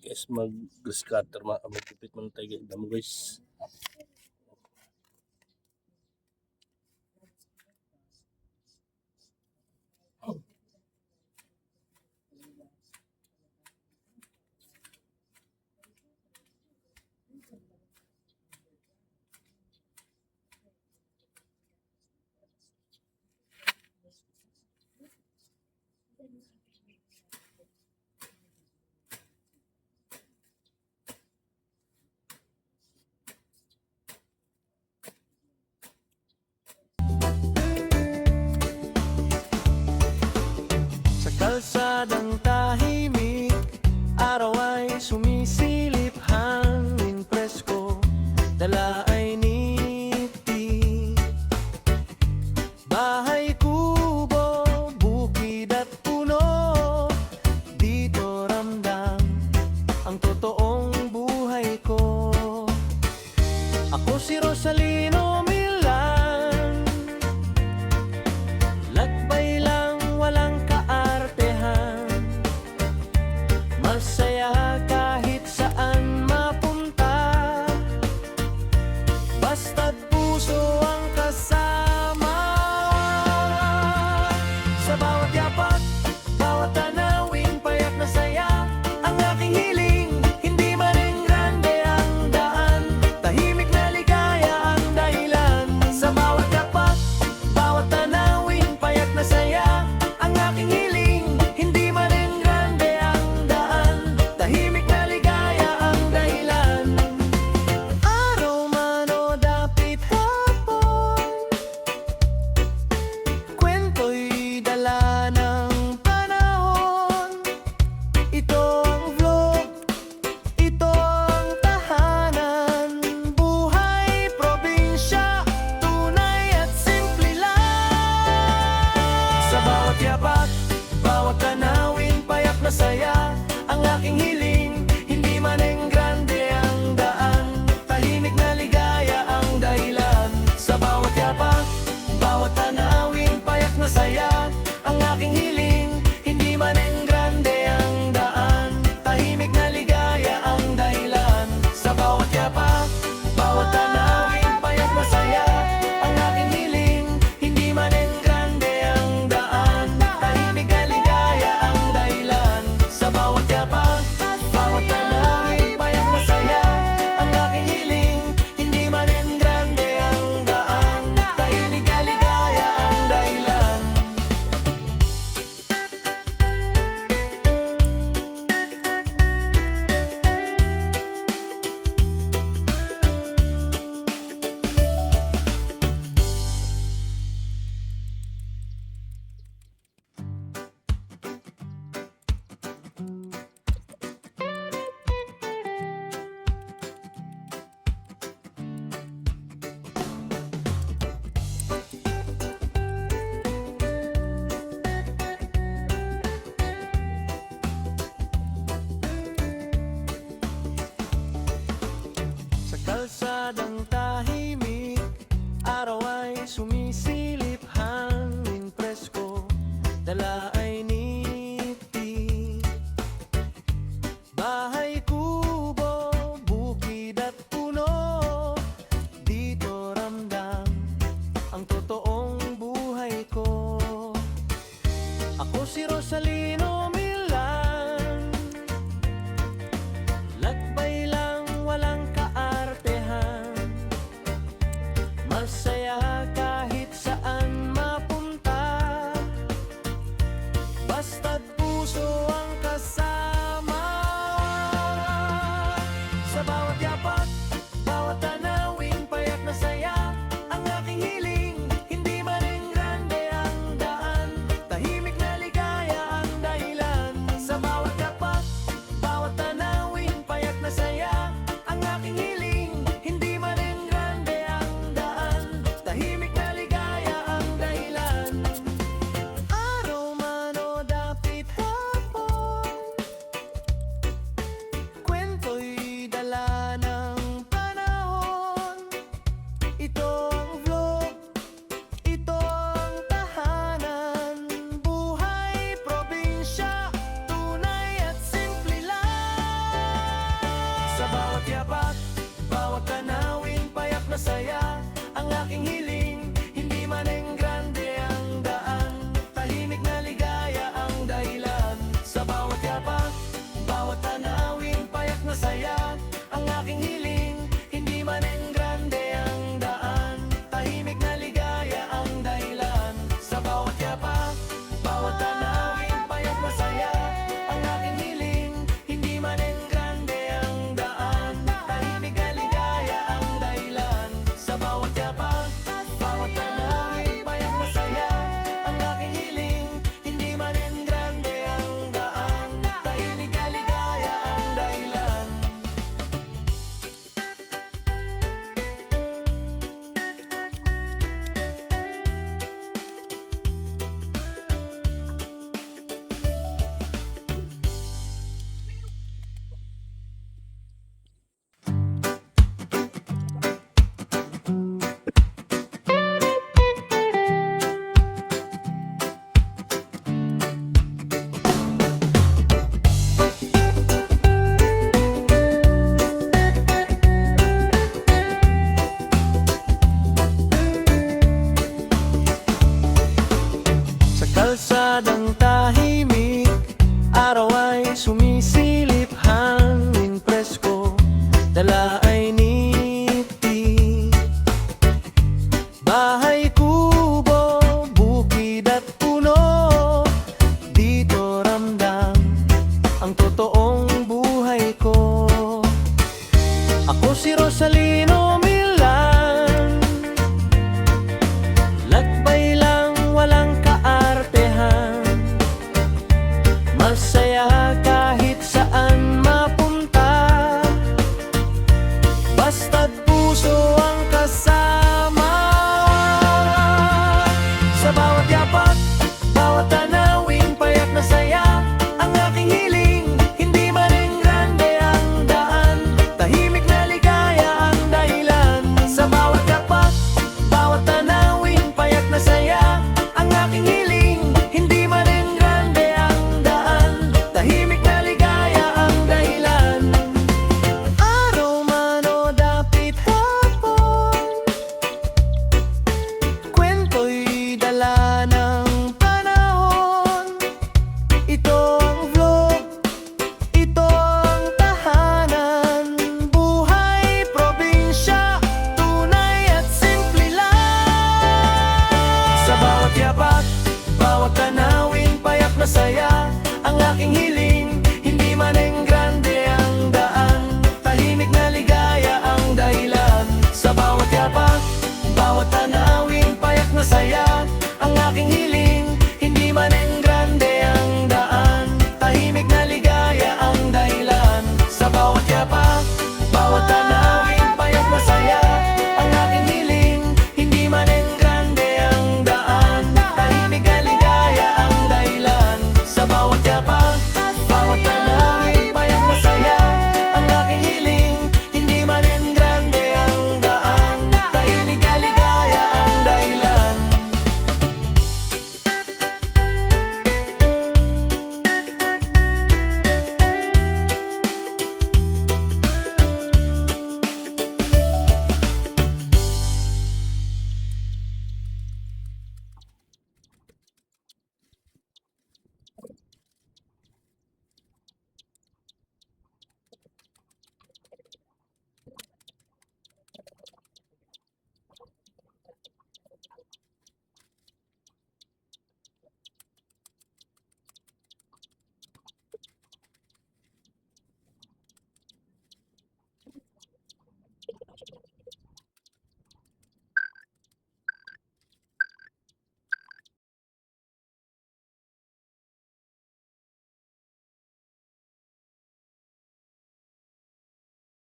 guys, mag-grass cutter, magpipit man tayo guys. Damo guys. Kalsadang tahimik, araw ay sumisilip, hangin presko, dala ay niti. Bahay kubo, bukid at puno, dito ramdam ang totoong buhay ko. Ako si Rosalino Milan, lakbay lang walang masaya kahit saan mapunta, basta't puso ang kasama. Sa bawat yapak, bawat tanawin, payak na saya ang aking hiling. Hindi man rin grande ang daan, tahimik na ligaya ang dahilan. Sa bawat yapak, bawat tanawin, payak na saya ang aking hiling. Hindi man rin bawat tanawin, payak na saya ang aking hiling. Hindi man rin grande ang daan, tahimik na ligaya ang dahilan. Sa bawat yapak, bawat tanawin, payak na saya ang aking hiling. Hindi man rin grande ang daan, tahimik na ligaya ang dahilan. Sa bawat yapak, bawat tanawin, payak na saya ang aking hiling. Hindi man rin grande ang daan, tahimik na ligaya ang dahilan. Sa bawat yapak, bawat tanawin, payak na saya ang aking hiling. Hindi man rin grande ang daan, tahimik na ligaya ang dahilan. Kalsadang tahimik, araw ay sumisilip, hangin presko, dala ay niti. Bahay kubo, bukid at puno, dito ramdam ang totoong buhay ko. Ako si Rosalino Milan, lakbay lang walang masaya kahit saan mapunta, basta't puso ang kasama. Sa bawat yapak, bawat tanawin, payak na saya ang aking hiling. Hindi man rin grande ang daan, tahimik na ligaya ang dahilan. masaya ang aking hiling. Hindi man enggrande ang daan, tahimik na ligaya ang dahilan. Sa bawat yapak, bawat tanawin, payak na saya ang aking hiling. Hindi man enggrande ang daan, tahimik na ligaya ang dahilan. Sa bawat yapak, bawat tanawin, payak na saya ang aking hiling. Hindi man enggrande ang daan, tahimik na ligaya ang dahilan. Sa bawat yapak, bawat tanawin, payak na saya ang aking hiling. Hindi man enggrande ang daan, tahimik na ligaya ang dahilan.